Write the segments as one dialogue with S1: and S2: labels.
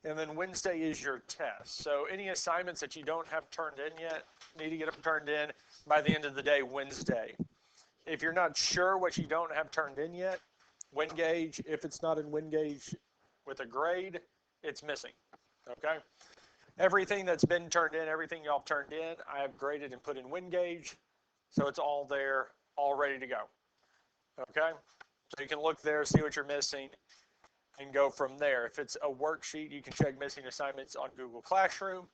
S1: and then Wednesday is your test. So any assignments that you don't have turned in yet, need to get them turned in by the end of the day, Wednesday. If you're not sure what you don't have turned in yet, WinGauge, if it's not in WinGauge with a grade, it's missing, okay? Everything that's been turned in, everything y'all turned in, I have graded and put in WinGauge, so it's all there, all ready to go, okay? So you can look there, see what you're missing, and go from there. If it's a worksheet, you can check missing assignments on Google Classroom.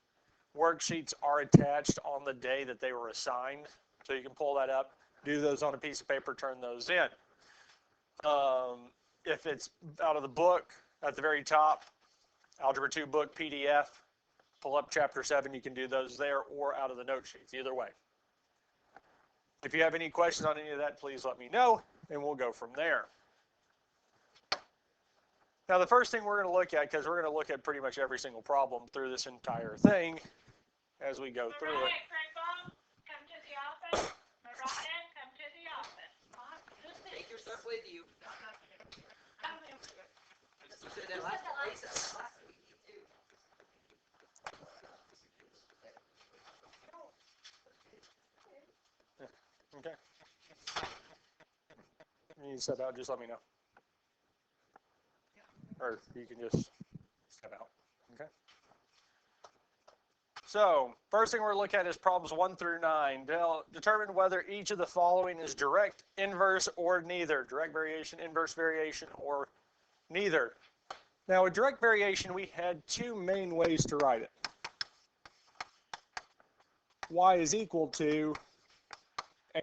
S1: Worksheets are attached on the day that they were assigned, so you can pull that up, do those on a piece of paper, turn those in. If it's out of the book, at the very top, Algebra 2 book PDF, pull up Chapter 7, you can do those there or out of the note sheets, either way. If you have any questions on any of that, please let me know, and we'll go from there. Now, the first thing we're going to look at, because we're going to look at pretty much every single problem through this entire thing as we go through it.
S2: Come to the office. Mariah, come to the office.
S3: Take your stuff with you.
S1: Okay. You need to step out, just let me know. Or you can just step out, okay? So, first thing we're going to look at is problems 1 through 9. They'll determine whether each of the following is direct, inverse, or neither. Direct variation, inverse variation, or neither. Now, with direct variation, we had two main ways to write it. Y is equal to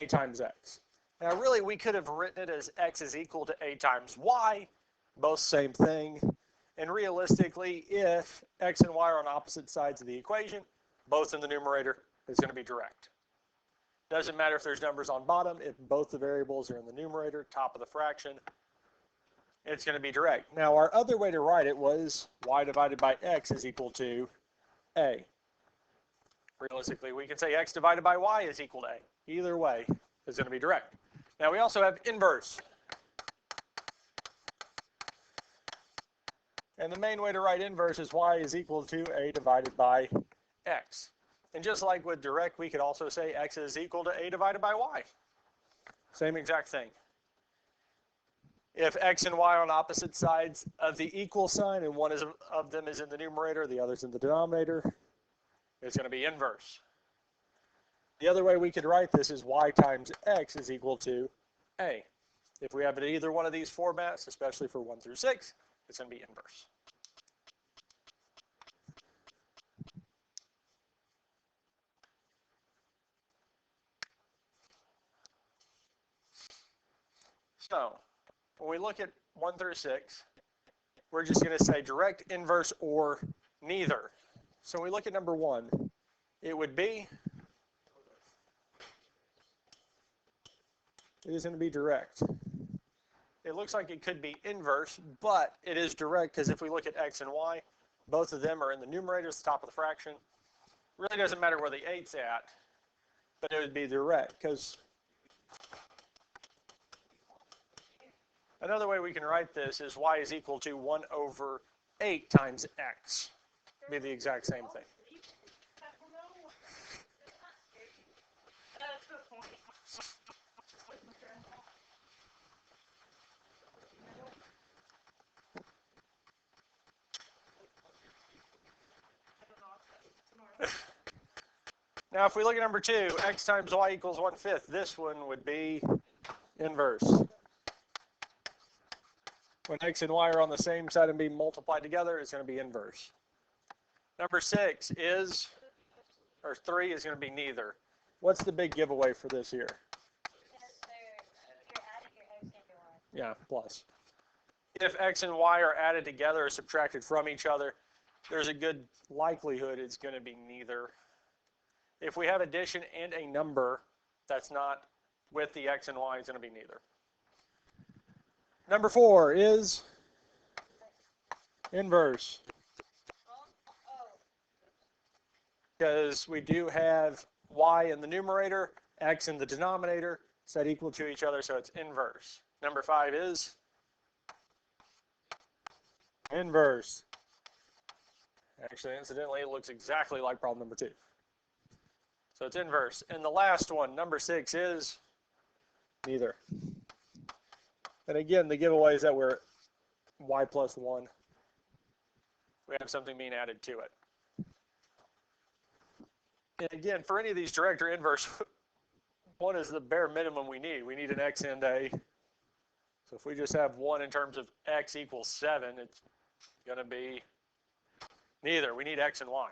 S1: A times X. Now, really, we could have written it as X is equal to A times Y, both same thing. And realistically, if X and Y are on opposite sides of the equation, both in the numerator, is going to be direct. Doesn't matter if there's numbers on bottom, if both the variables are in the numerator, top of the fraction, it's going to be direct. Now, our other way to write it was Y divided by X is equal to A. Realistically, we can say X divided by Y is equal to A. Either way is going to be direct. Now, we also have inverse. And the main way to write inverse is Y is equal to A divided by X. And just like with direct, we could also say X is equal to A divided by Y. Same exact thing. If X and Y are on opposite sides of the equal sign and one of them is in the numerator, the other's in the denominator, it's going to be inverse. The other way we could write this is Y times X is equal to A. If we have it in either one of these formats, especially for 1 through 6, it's going to be inverse. So, when we look at 1 through 6, we're just going to say direct, inverse, or neither. So when we look at number 1, it would be, it is going to be direct. It looks like it could be inverse, but it is direct because if we look at X and Y, both of them are in the numerator, it's the top of the fraction. Really doesn't matter where the 8's at, but it would be direct because another way we can write this is Y is equal to 1 over 8 times X. Be the exact same thing. Now, if we look at number 2, X times Y equals 1/5, this one would be inverse. When X and Y are on the same side and being multiplied together, it's going to be inverse. Number 6 is, or 3 is going to be neither. What's the big giveaway for this here? Yeah, plus. If X and Y are added together or subtracted from each other, there's a good likelihood it's going to be neither. If we have addition and a number that's not with the X and Y, it's going to be neither. Number 4 is inverse. Because we do have Y in the numerator, X in the denominator, set equal to each other, so it's inverse. Number 5 is inverse. Actually, incidentally, it looks exactly like problem number 2. So it's inverse. And the last one, number 6, is neither. And again, the giveaway is that we're y plus 1. We have something being added to it. And again, for any of these direct or inverse, what is the bare minimum we need? We need an x and a. So if we just have 1 in terms of x equals 7, it's going to be neither. We need x and y.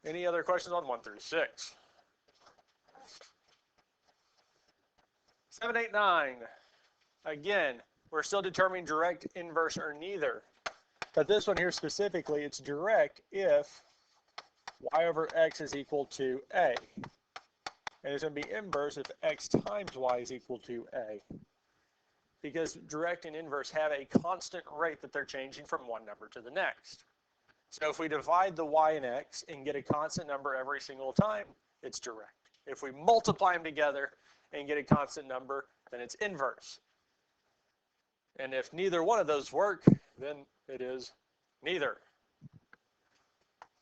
S1: Any other questions on 1 through 6? 7, 8, 9. Again, we're still determining direct, inverse, or neither. But this one here specifically, it's direct if y over x is equal to a. And it's going to be inverse if x times y is equal to a. Because direct and inverse have a constant rate that they're changing from one number to the next. So if we divide the y and x and get a constant number every single time, it's direct. If we multiply them together and get a constant number, then it's inverse. And if neither one of those work, then it is neither.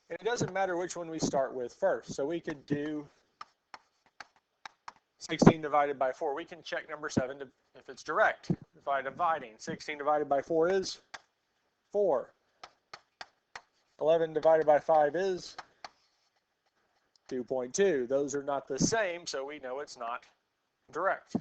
S1: And it doesn't matter which one we start with first. So we could do 16 divided by 4. We can check number 7 if it's direct by dividing. 16 divided by 4 is 4. 11 divided by 5 is 2.2. Those are not the same, so we know it's not direct.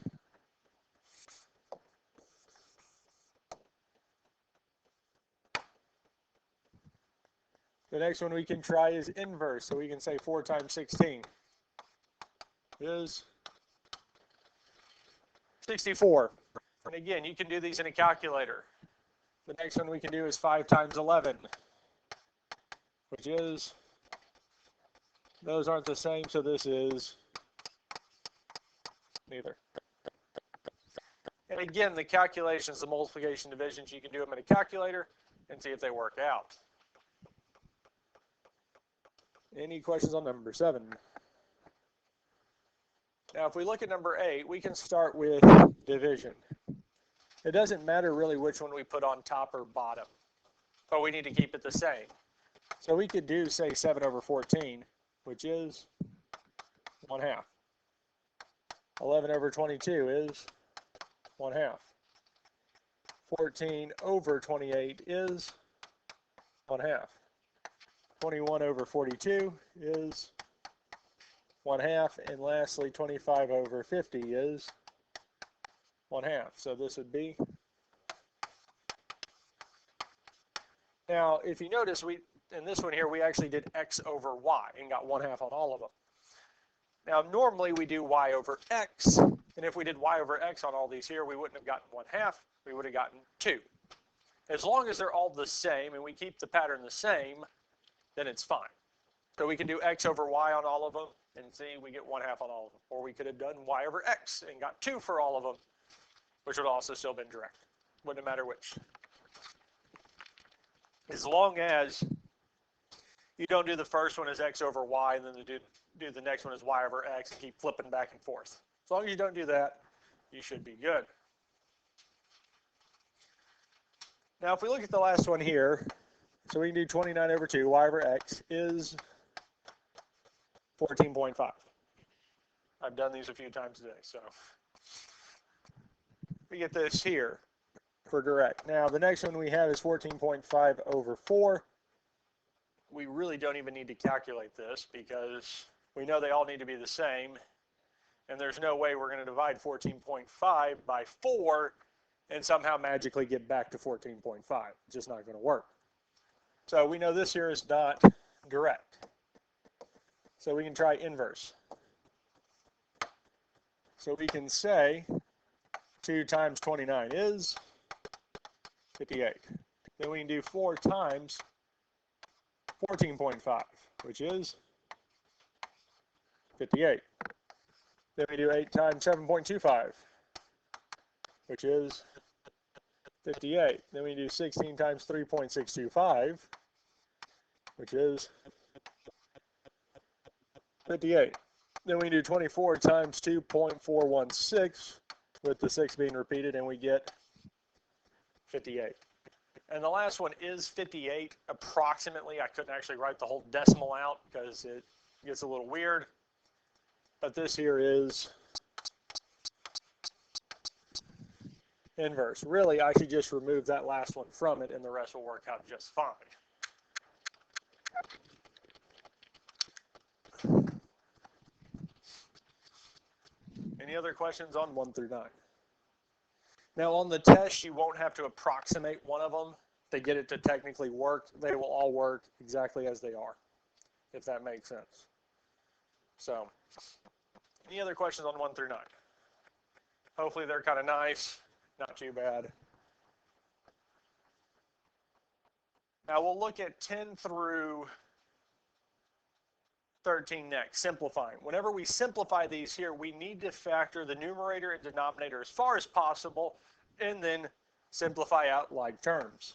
S1: The next one we can try is inverse. So we can say 4 times 16 is 64. And again, you can do these in a calculator. The next one we can do is 5 times 11, which is, those aren't the same, so this is neither. And again, the calculations, the multiplication divisions, you can do them in a calculator and see if they work out. Any questions on number 7? Now, if we look at number 8, we can start with division. It doesn't matter really which one we put on top or bottom, but we need to keep it the same. So we could do, say, 7 over 14, which is 1/2. 11 over 22 is 1/2. 14 over 28 is 1/2. 21 over 42 is 1/2, and lastly 25 over 50 is 1/2. So this would be. Now, if you notice, in this one here, we actually did x over y and got 1/2 on all of them. Now, normally we do y over x, and if we did y over x on all these here, we wouldn't have gotten 1/2, we would have gotten 2. As long as they're all the same and we keep the pattern the same, then it's fine. So we can do x over y on all of them and see we get 1/2 on all of them. Or we could have done y over x and got 2 for all of them, which would also still been direct. Wouldn't matter which. As long as you don't do the first one as x over y and then do the next one as y over x and keep flipping back and forth. As long as you don't do that, you should be good. Now, if we look at the last one here, so we can do 29 over 2, y over x is 14.5. I've done these a few times today, so we get this here for direct. Now, the next one we have is 14.5 over 4. We really don't even need to calculate this because we know they all need to be the same, and there's no way we're going to divide 14.5 by 4 and somehow magically get back to 14.5. It's just not going to work. So we know this here is not direct. So we can try inverse. So we can say 2 times 29 is 58. Then we can do 4 times 14.5, which is 58. Then we do 8 times 7.25, which is 58. Then we do 16 times 3.625, which is 58. Then we do 24 times 2.416, with the 6 being repeated, and we get 58. And the last one is 58, approximately. I couldn't actually write the whole decimal out because it gets a little weird. But this here is inverse. Really, I should just remove that last one from it and the rest will work out just fine. Any other questions on 1 through 9? Now on the test, you won't have to approximate one of them to get it to technically work. They will all work exactly as they are, if that makes sense. So, any other questions on 1 through 9? Hopefully they're kind of nice, not too bad. Now we'll look at 10 through 13 next, simplifying. Whenever we simplify these here, we need to factor the numerator and denominator as far as possible and then simplify out like terms.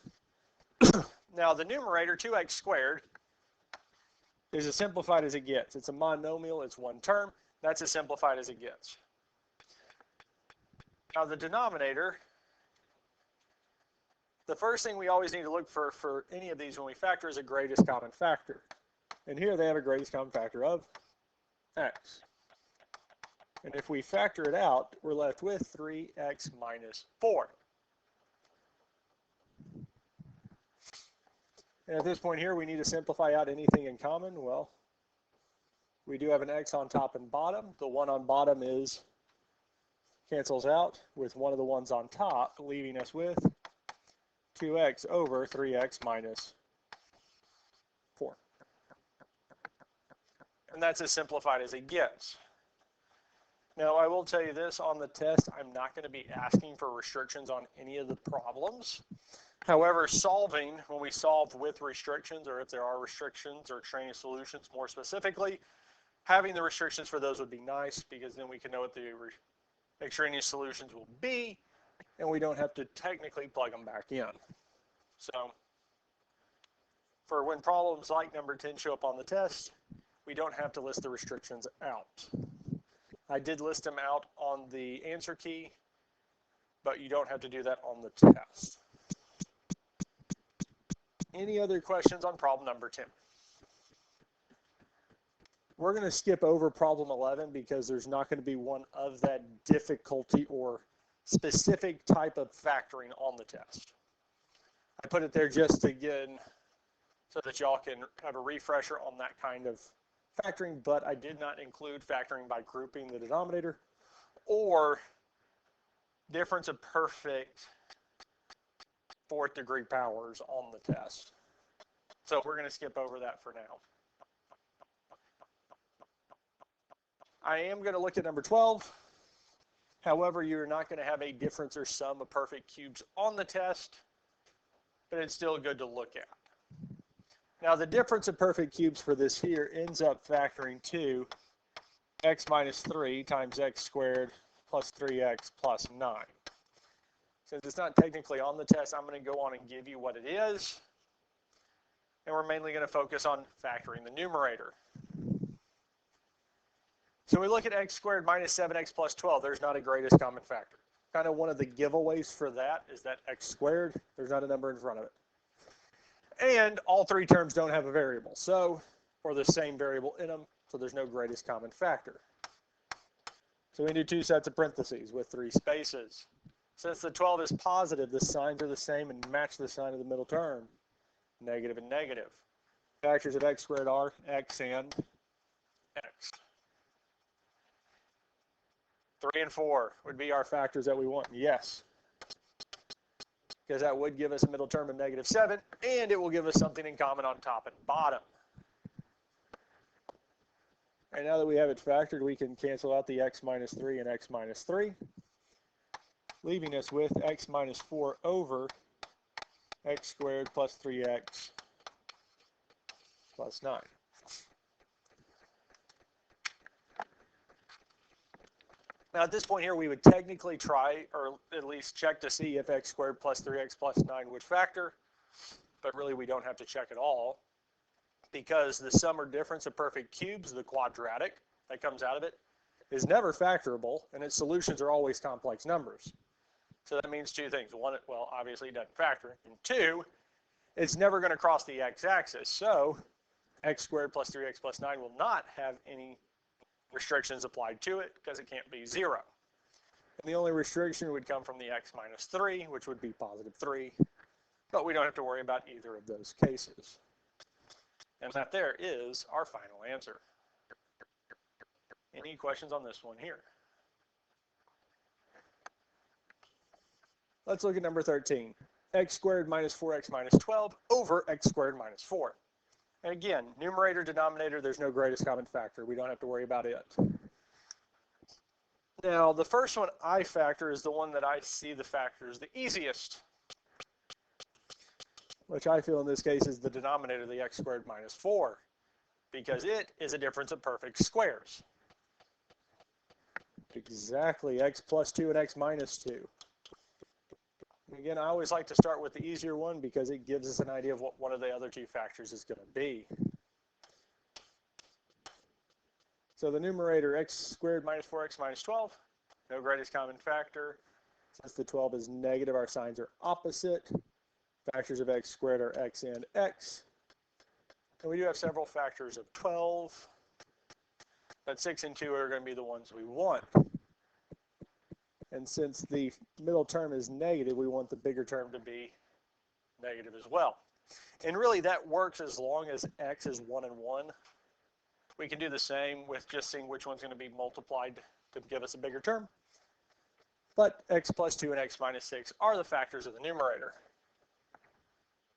S1: Now the numerator, 2x squared, is as simplified as it gets. It's a monomial, it's one term. That's as simplified as it gets. Now the denominator, the first thing we always need to look for any of these when we factor is a greatest common factor. And here they have a greatest common factor of x. And if we factor it out, we're left with 3x minus 4. And at this point here, we need to simplify out anything in common. Well, we do have an x on top and bottom. The one on bottom cancels out with one of the ones on top, leaving us with 2x over 3x minus 4. And that's as simplified as it gets. Now, I will tell you this, on the test, I'm not going to be asking for restrictions on any of the problems. However, when we solve with restrictions, or if there are restrictions or training solutions more specifically, having the restrictions for those would be nice because then we can know what the extraneous solutions will be and we don't have to technically plug them back in. So, for when problems like number 10 show up on the test, we don't have to list the restrictions out. I did list them out on the answer key, but you don't have to do that on the test. Any other questions on problem number 10? We're going to skip over problem 11 because there's not going to be one of that difficulty or specific type of factoring on the test. I put it there just again so that y'all can have a refresher on that kind of factoring, but I did not include factoring by grouping the denominator or difference of perfect fourth degree powers on the test. So we're going to skip over that for now. I am going to look at number 12. However, you're not going to have a difference or sum of perfect cubes on the test, but it's still good to look at. Now, the difference of perfect cubes for this here ends up factoring to x minus 3 times x squared plus 3x plus 9. Since it's not technically on the test, I'm going to go on and give you what it is. And we're mainly going to focus on factoring the numerator. So we look at x squared minus 7x plus 12. There's not a greatest common factor. Kind of one of the giveaways for that is that x squared, there's not a number in front of it. And all three terms don't have a variable, or the same variable in them, so there's no greatest common factor. So we do two sets of parentheses with three spaces. Since the 12 is positive, the signs are the same and match the sign of the middle term, negative and negative. Factors of x squared are x and x. 3 and 4 would be our factors that we want, yes. Because that would give us a middle term of negative 7, and it will give us something in common on top and bottom. And now that we have it factored, we can cancel out the x minus 3 and x minus 3, leaving us with x minus 4 over x squared plus 3x plus 9. Now at this point here, we would technically try, or at least check to see if x squared plus 3x plus 9 would factor, but really we don't have to check at all because the sum or difference of perfect cubes, the quadratic that comes out of it, is never factorable and its solutions are always complex numbers. So that means two things. One, well, obviously it doesn't factor. And two, it's never going to cross the x-axis. So x squared plus 3x plus 9 will not have any restrictions applied to it because it can't be 0. And the only restriction would come from the x minus 3, which would be positive 3. But we don't have to worry about either of those cases. And that there is our final answer. Any questions on this one here? Let's look at number 13. X squared minus 4x minus 12 over x squared minus 4. And again, numerator, denominator, there's no greatest common factor. We don't have to worry about it. Now, the first one I factor is the one that I see the factors the easiest, which I feel in this case is the denominator, the x squared minus 4, because it is a difference of perfect squares. Exactly, x plus 2 and x minus 2. Again, I always like to start with the easier one because it gives us an idea of what one of the other two factors is going to be. So the numerator, x squared minus 4x minus 12, no greatest common factor. Since the 12 is negative, our signs are opposite. Factors of x squared are x and x. And we do have several factors of 12. But 6 and 2 are going to be the ones we want. And since the middle term is negative, we want the bigger term to be negative as well. And really that works as long as x is 1 and 1. We can do the same with just seeing which one's going to be multiplied to give us a bigger term. But x plus 2 and x minus 6 are the factors of the numerator.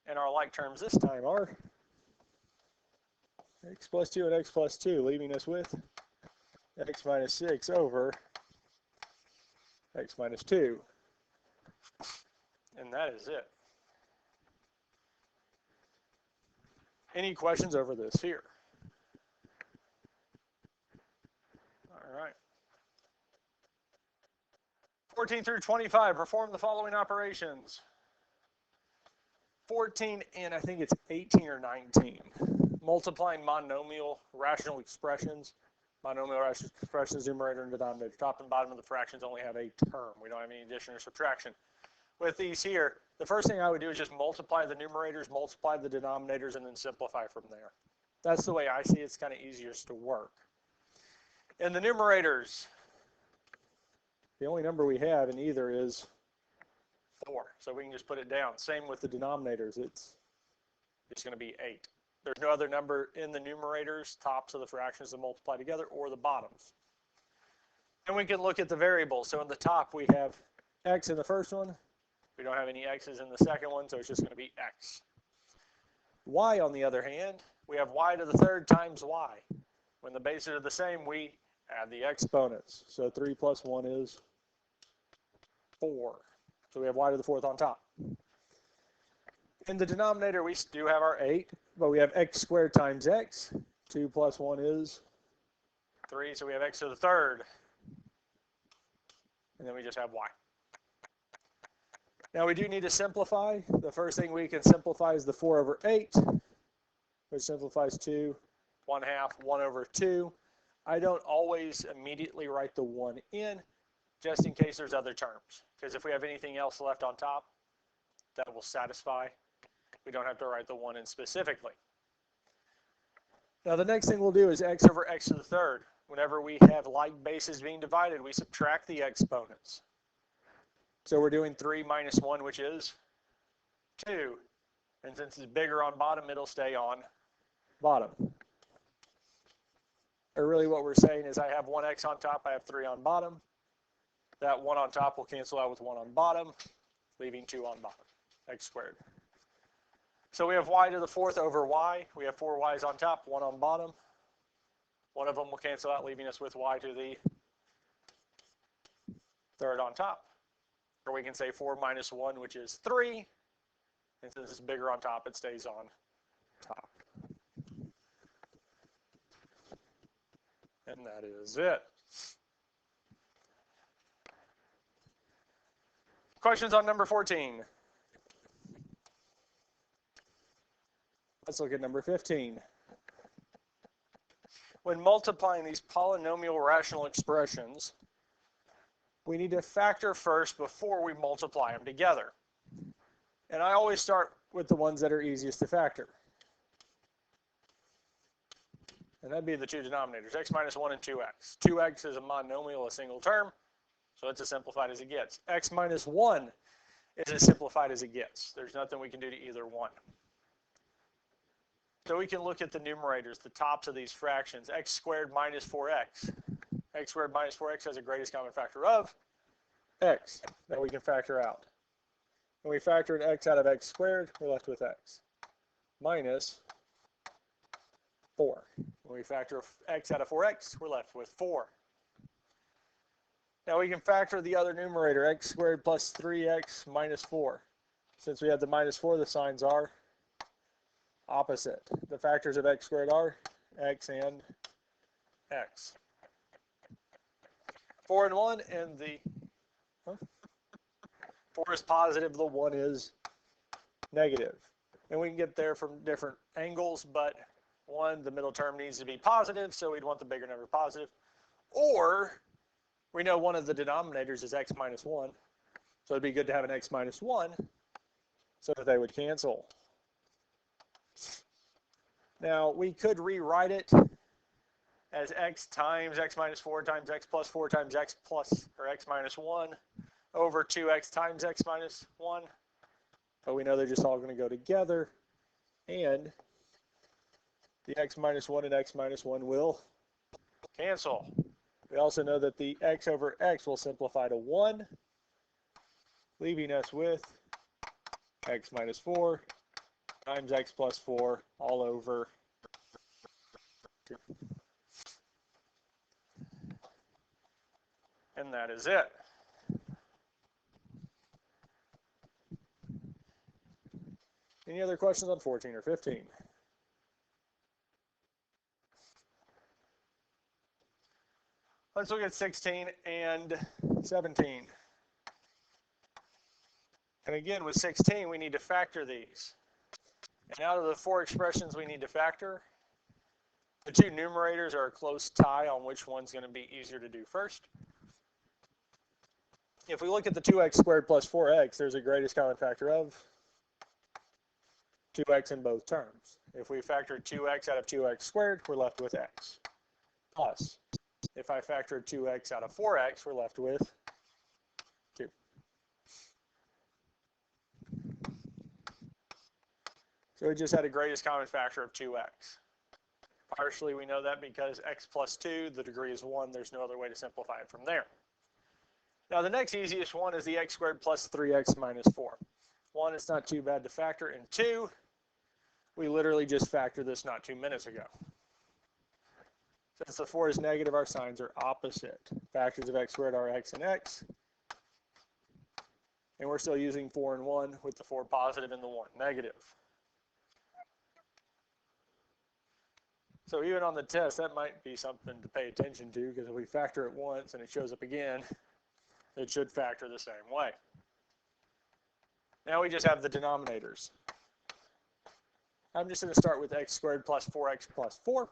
S1: And our like terms this time are x plus 2 and x plus 2, leaving us with x minus 6 over x minus 2. And that is it. Any questions over this here? All right. 14 through 25, perform the following operations. 14 and I think it's 18 or 19. Multiplying monomial rational expressions. Monomial rational expressions, numerator and denominator. Top and bottom of the fractions only have a term. We don't have any addition or subtraction. With these here, the first thing I would do is just multiply the numerators, multiply the denominators, and then simplify from there. That's the way I see it. It's kind of easiest to work. In the numerators, the only number we have in either is 4. So we can just put it down. Same with the denominators. It's going to be 8. There's no other number in the numerators, tops of the fractions that multiply together, or the bottoms. And we can look at the variables. So in the top, we have x in the first one. We don't have any x's in the second one, so it's just going to be x. Y, on the other hand, we have y to the third times y. When the bases are the same, we add the exponents. So 3 plus 1 is 4. So we have y to the fourth on top. In the denominator, we do have our 8, but we have x squared times x. 2 plus 1 is 3, so we have x to the third. And then we just have y. Now we do need to simplify. The first thing we can simplify is the 4 over 8, which simplifies to 1/2, 1 over 2. I don't always immediately write the 1 in, just in case there's other terms. Because if we have anything else left on top, that will satisfy. We don't have to write the 1 in specifically. Now the next thing we'll do is x over x to the third. Whenever we have like bases being divided, we subtract the exponents. So we're doing 3 minus 1, which is 2. And since it's bigger on bottom, it'll stay on bottom. Or really what we're saying is I have 1x on top, I have 3 on bottom. That 1 on top will cancel out with 1 on bottom, leaving 2 on bottom, x squared. So we have y to the fourth over y. We have 4 y's on top, 1 on bottom. One of them will cancel out, leaving us with y to the third on top. Or we can say 4 minus 1, which is 3. And since it's bigger on top, it stays on top. And that is it. Questions on number 14? Let's look at number 15. When multiplying these polynomial rational expressions, we need to factor first before we multiply them together. And I always start with the ones that are easiest to factor. And that'd be the two denominators, x minus 1 and 2x. 2x is a monomial, a single term, so it's as simplified as it gets. X minus 1 is as simplified as it gets. There's nothing we can do to either one. So we can look at the numerators, the tops of these fractions. X squared minus 4x. X squared minus 4x has a greatest common factor of x that we can factor out. When we factor an x out of x squared, we're left with x minus 4. When we factor x out of 4x, we're left with 4. Now we can factor the other numerator, x squared plus 3x minus 4. Since we have the minus 4, the signs are opposite. The factors of x squared are x and x. 4 and 1, and the 4 is positive, the 1 is negative. And we can get there from different angles, but 1, the middle term needs to be positive, so we'd want the bigger number positive. Or we know one of the denominators is x minus 1, so it'd be good to have an x minus 1 so that they would cancel. Now, we could rewrite it as x times x minus 4 times x plus 4 times x plus, or x minus 1 over 2x times x minus 1. But we know they're just all going to go together, and the x minus 1 and x minus 1 will cancel. We also know that the x over x will simplify to 1, leaving us with x minus 4 times x plus 4 all over 2. And that is it. Any other questions on 14 or 15? Let's look at 16 and 17. And again, with 16, we need to factor these. And out of the 4 expressions we need to factor, the 2 numerators are a close tie on which one's going to be easier to do first. If we look at the 2x squared plus 4x, there's a greatest common factor of 2x in both terms. If we factor 2x out of 2x squared, we're left with x. Plus, if I factor 2x out of 4x, we're left with 2. So we just had a greatest common factor of 2x. Partially we know that because x plus 2, the degree is 1. There's no other way to simplify it from there. Now the next easiest one is the x squared plus 3x minus 4. 1, it's not too bad to factor, and 2, we literally just factored this not 2 minutes ago. Since the 4 is negative, our signs are opposite. Factors of x squared are x and x. And we're still using 4 and 1 with the 4 positive and the 1 negative. So even on the test, that might be something to pay attention to, because if we factor it once and it shows up again, it should factor the same way. Now we just have the denominators. I'm just going to start with x squared plus 4x plus 4.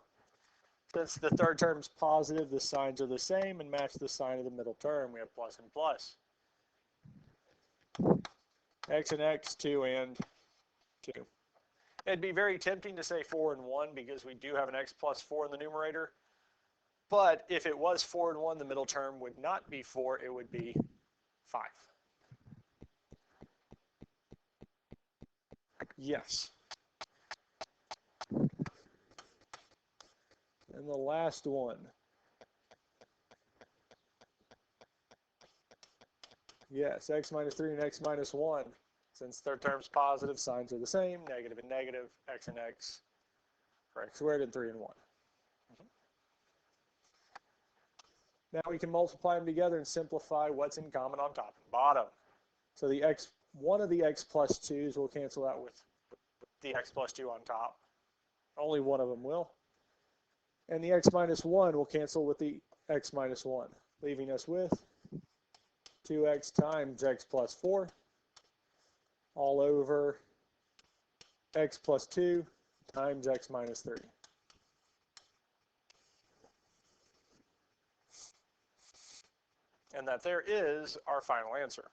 S1: Since the third term is positive, the signs are the same and match the sign of the middle term. We have plus and plus. X and x, 2 and 2. It'd be very tempting to say 4 and 1 because we do have an x plus 4 in the numerator. But if it was 4 and 1, the middle term would not be 4, it would be 5. Yes. And the last one. Yes, x minus 3 and x minus 1. Since third term's positive, signs are the same, negative and negative, x and x for x squared and 3 and 1. Now we can multiply them together and simplify what's in common on top and bottom. So the x, one of the x plus 2's will cancel out with the x plus 2 on top. Only one of them will. And the x minus 1 will cancel with the x minus 1, leaving us with 2x times x plus 4 all over x plus 2 times x minus 3. And that there is our final answer.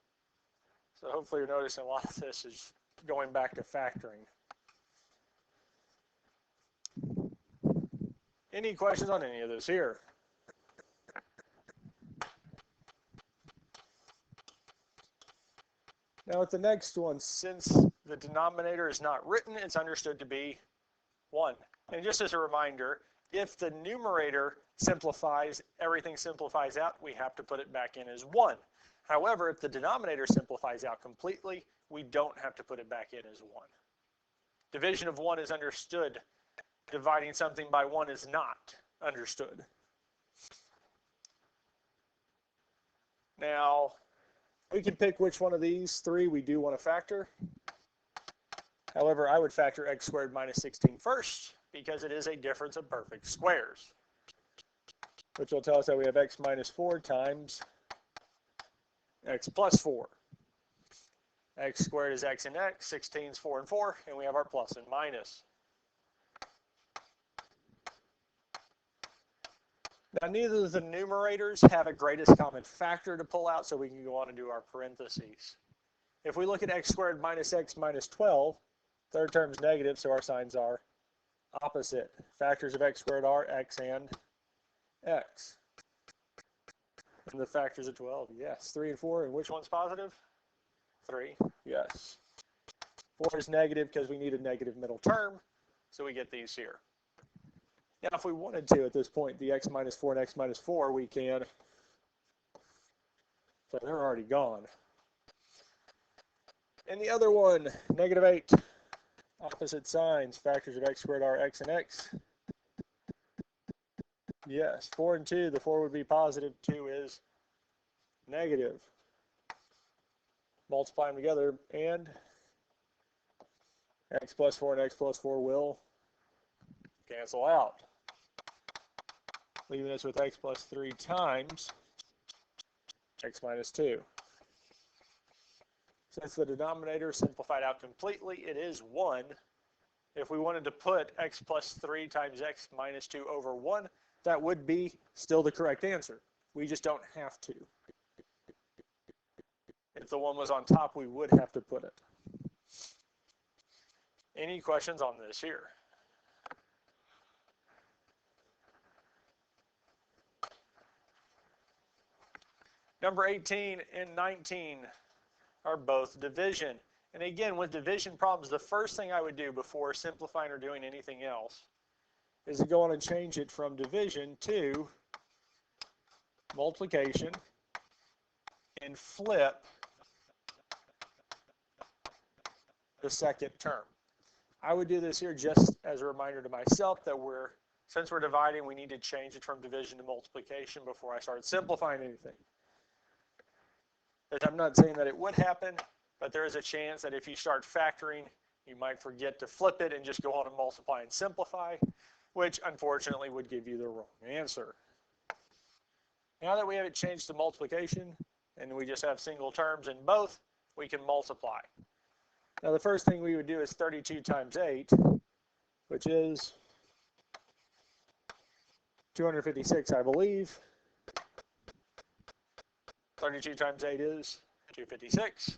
S1: So hopefully you're noticing a lot of this is going back to factoring. Any questions on any of this here? Now with the next one, since the denominator is not written, it's understood to be 1. And just as a reminder, if the numerator simplifies, everything simplifies out, we have to put it back in as 1. However, if the denominator simplifies out completely, we don't have to put it back in as 1. Division of 1 is understood. Dividing something by 1 is not understood. Now, we can pick which one of these 3 we do want to factor. However, I would factor x squared minus 16 first because it is a difference of perfect squares, which will tell us that we have x minus 4 times x plus 4. X squared is x and x, 16 is 4 and 4, and we have our plus and minus. Now, neither of the numerators have a greatest common factor to pull out, so we can go on and do our parentheses. If we look at x squared minus x minus 12, third term is negative, so our signs are opposite. Factors of x squared are x and x. And the factors of 12, yes. 3 and 4, and which one's positive? 3, yes. 4 is negative because we need a negative middle term, so we get these here. Now, if we wanted to, at this point, the x minus 4 and x minus 4, we can, so they're already gone. And the other one, negative 8, opposite signs, factors of x squared are x and x. Yes, 4 and 2, the 4 would be positive, 2 is negative. Multiply them together, and x plus 4 and x plus 4 will cancel out, leaving us with x plus 3 times x minus 2. Since the denominator simplified out completely, it is 1. If we wanted to put x plus 3 times x minus 2 over 1, that would be still the correct answer. We just don't have to. If the 1 was on top, we would have to put it. Any questions on this here? Number 18 and 19 are both division. And again, with division problems, the first thing I would do before simplifying or doing anything else is to go on and change it from division to multiplication and flip the second term. I would do this here just as a reminder to myself that since we're dividing, we need to change it from division to multiplication before I start simplifying anything. I'm not saying that it would happen, but there is a chance that if you start factoring, you might forget to flip it and just go on and multiply and simplify, which unfortunately would give you the wrong answer. Now that we have it changed to multiplication and we just have single terms in both, we can multiply. Now the first thing we would do is 32 times 8, which is 256, I believe. 32 times 8 is 256.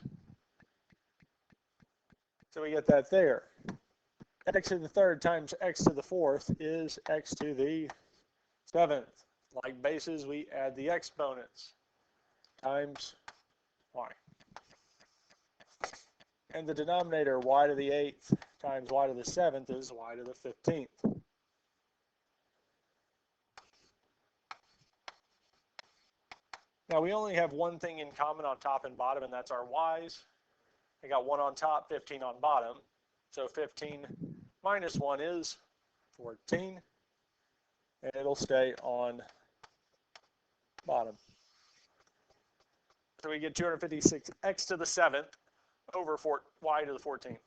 S1: So we get that there. X to the third times x to the fourth is x to the seventh. Like bases, we add the exponents times y. And the denominator, y to the 8th times y to the 7th is y to the 15th. Now we only have one thing in common on top and bottom, and that's our y's. I got 1 on top, 15 on bottom. So 15 minus 1 is 14, and it'll stay on bottom. So we get 256 x to the 7th over y to the 14th.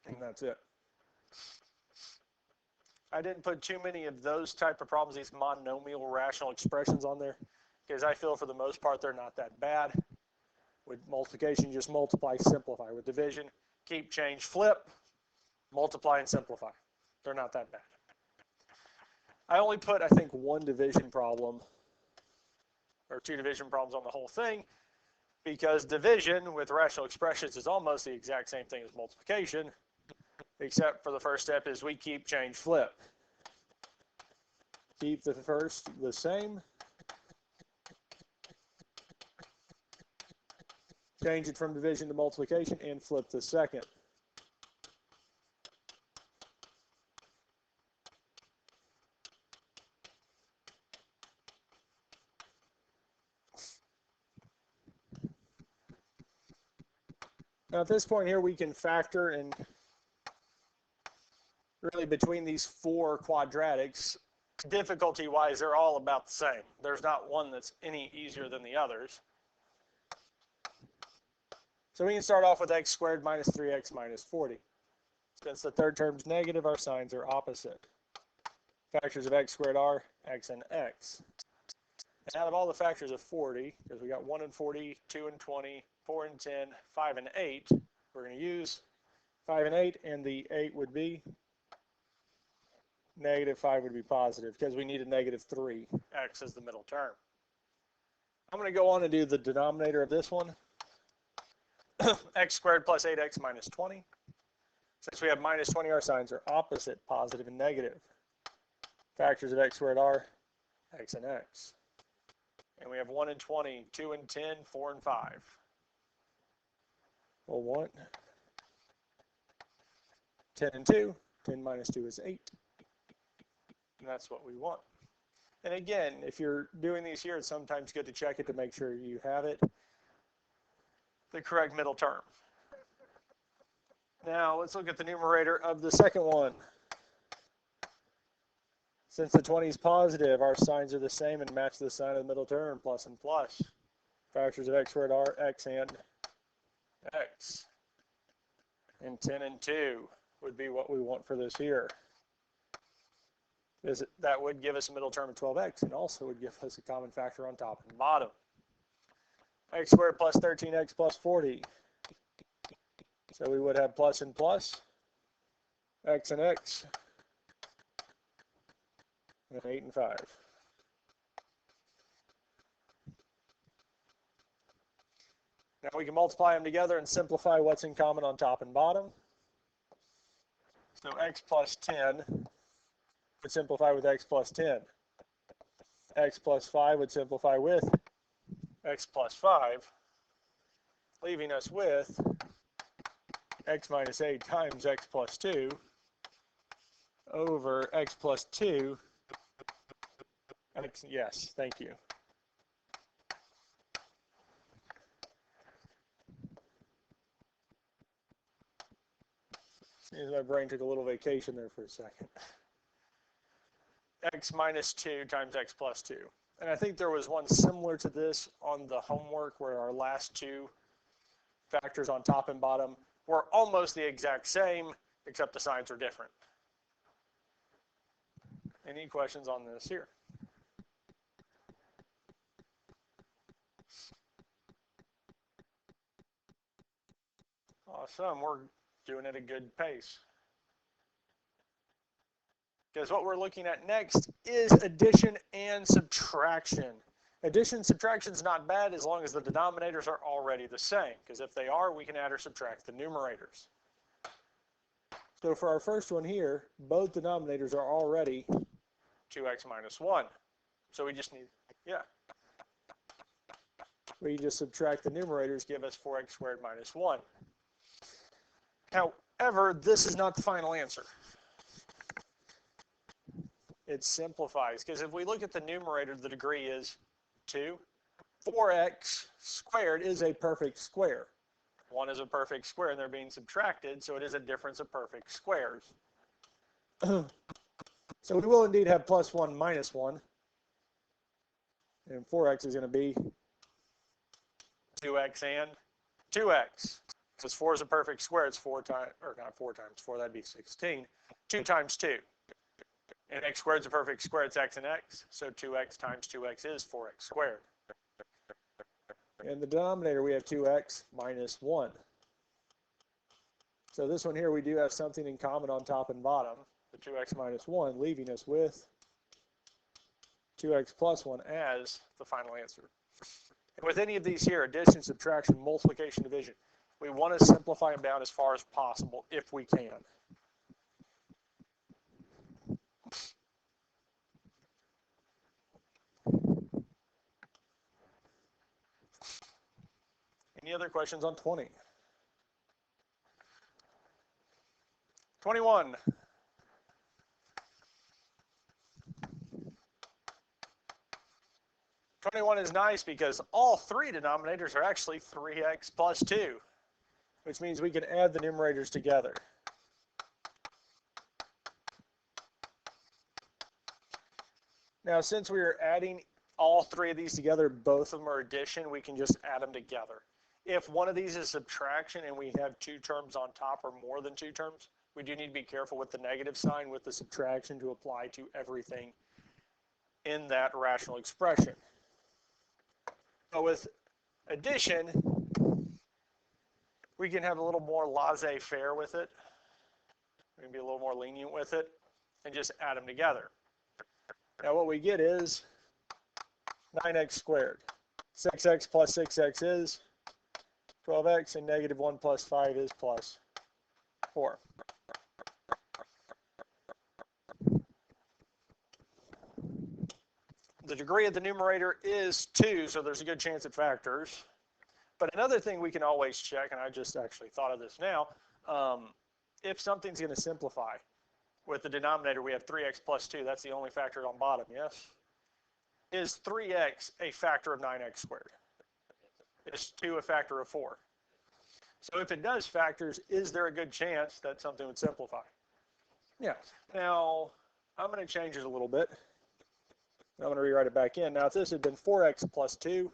S1: And that's it. I didn't put too many of those type of problems, these monomial rational expressions on there, because I feel for the most part they're not that bad. With multiplication, just multiply, simplify. With division, keep, change, flip, multiply, and simplify. They're not that bad. I only put, I think, one division problem or 2 division problems on the whole thing, because division with rational expressions is almost the exact same thing as multiplication, except for the first step is we keep, change, flip. Keep the first the same. Change it from division to multiplication and flip the second. Now at this point here we can factor, and really between these 4 quadratics, difficulty-wise, they're all about the same. There's not one that's any easier than the others. So we can start off with x squared minus 3x minus 40. Since the third term's negative, our signs are opposite. Factors of x squared are x and x. And out of all the factors of 40, because we got 1 and 40, 2 and 20, 4 and 10, 5 and 8, we're going to use 5 and 8, and the 8 would be negative, 5 would be positive, because we need a negative 3. X is the middle term. I'm going to go on and do the denominator of this one. X squared plus 8x minus 20. Since we have minus 20, our signs are opposite, positive and negative. Factors of x squared are x and x. And we have 1 and 20, 2 and 10, 4 and 5. Well, 1, 10 and 2, 10 minus 2 is 8. And that's what we want. And again, if you're doing these here, it's sometimes good to check it to make sure you have it, the correct middle term. Now, let's look at the numerator of the second one. Since the 20 is positive, our signs are the same and match the sign of the middle term, plus and plus. Factors of x squared are x and x. And 10 and 2 would be what we want for this here. That would give us a middle term of 12x, and also would give us a common factor on top and bottom. X squared plus 13x plus 40. So we would have plus and plus, x and x, and 8 and 5. Now we can multiply them together and simplify what's in common on top and bottom. So x plus 10 would simplify with x plus 10. X plus 5 would simplify with x plus 5, leaving us with x minus 8 times x plus 2 over x plus 2. Yes, thank you. Seems my brain took a little vacation there for a second. X minus 2 times x plus 2. And I think there was one similar to this on the homework where our last 2 factors on top and bottom were almost the exact same, except the signs are different. Any questions on this here? Awesome, we're doing at a good pace. Because what we're looking at next is addition and subtraction. Addition and subtraction is not bad as long as the denominators are already the same, because if they are, we can add or subtract the numerators. So for our first one here, both denominators are already 2x minus 1. So we just need, we just subtract the numerators, give us 4x squared minus 1. However, this is not the final answer. It simplifies, because if we look at the numerator, the degree is 2. 4x squared is a perfect square. 1 is a perfect square, and they're being subtracted, so it is a difference of perfect squares. So we will indeed have plus 1 minus 1. And 4x is going to be 2x and 2x. Because 4 is a perfect square, it's 4 times, or not 4 times 4, that'd be 16. 2 times 2. And x squared is a perfect square, it's x and x. So 2x times 2x is 4x squared. In the denominator, we have 2x minus 1. So this one here, we do have something in common on top and bottom, the 2x minus 1, leaving us with 2x plus 1 as the final answer. And with any of these here, addition, subtraction, multiplication, division, we want to simplify them down as far as possible if we can. Any other questions on 20? 21. '21 is nice because all three denominators are actually 3x plus 2, which means we can add the numerators together. Now, since we are adding all three of these together, both of them are addition, we can just add them together. If one of these is subtraction and we have two terms on top or more than two terms, we do need to be careful with the negative sign with the subtraction to apply to everything in that rational expression. But with addition, we can have a little more laissez-faire with it. We can be a little more lenient with it and just add them together. Now what we get is 9x squared. 6x plus 6x is 12x, and negative 1 plus 5 is plus 4. The degree of the numerator is 2, so there's a good chance it factors. But another thing we can always check, and I just actually thought of this now, if something's going to simplify, with the denominator we have 3x plus 2, that's the only factor on bottom, yes? Is 3x a factor of 9x squared? Is 2 a factor of 4? So if it does factors, is there a good chance that something would simplify? Yeah. Now, I'm going to change it a little bit. I'm going to rewrite it back in. Now, if this had been 4x plus 2,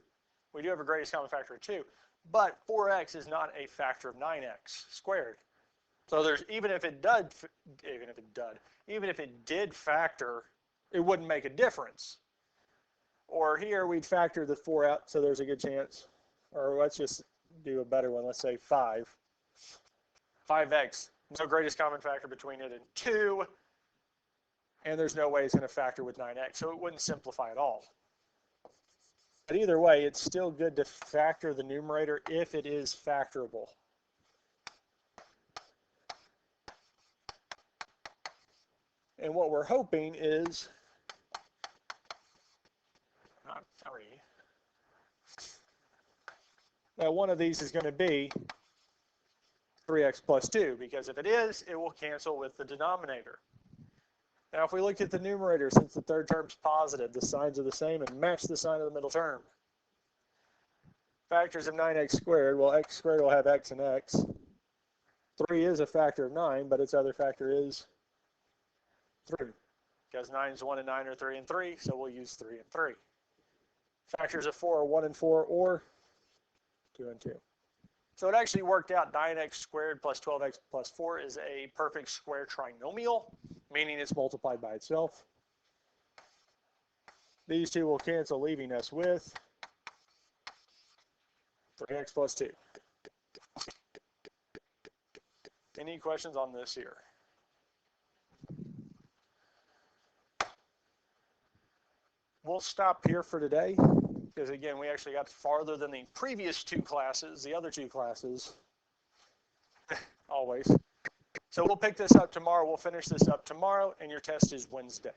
S1: we do have a greatest common factor of 2, but 4x is not a factor of 9x squared. So there's even if it did factor, it wouldn't make a difference. Or here we'd factor the 4 out, so there's a good chance. Or let's just do a better one. Let's say 5. 5x, no greatest common factor between it and 2. And there's no way it's going to factor with 9x, so it wouldn't simplify at all. But either way, it's still good to factor the numerator if it is factorable. And what we're hoping is, that one of these is going to be 3x plus 2, because if it is, it will cancel with the denominator. Now, if we look at the numerator, since the third term's positive, the signs are the same and match the sign of the middle term. Factors of 9x squared, well, x squared will have x and x. 3 is a factor of 9, but its other factor is 3. Because 9 is 1 and 9 are 3 and 3, so we'll use 3 and 3. Factors of 4 are 1 and 4, or 2 and 2. So it actually worked out 9x squared plus 12x plus 4 is a perfect square trinomial, meaning it's multiplied by itself. These two will cancel, leaving us with 3x plus 2. Any questions on this here? We'll stop here for today, because again, we actually got farther than the previous two classes, the other two classes, always. So we'll pick this up tomorrow. We'll finish this up tomorrow, and your test is Wednesday.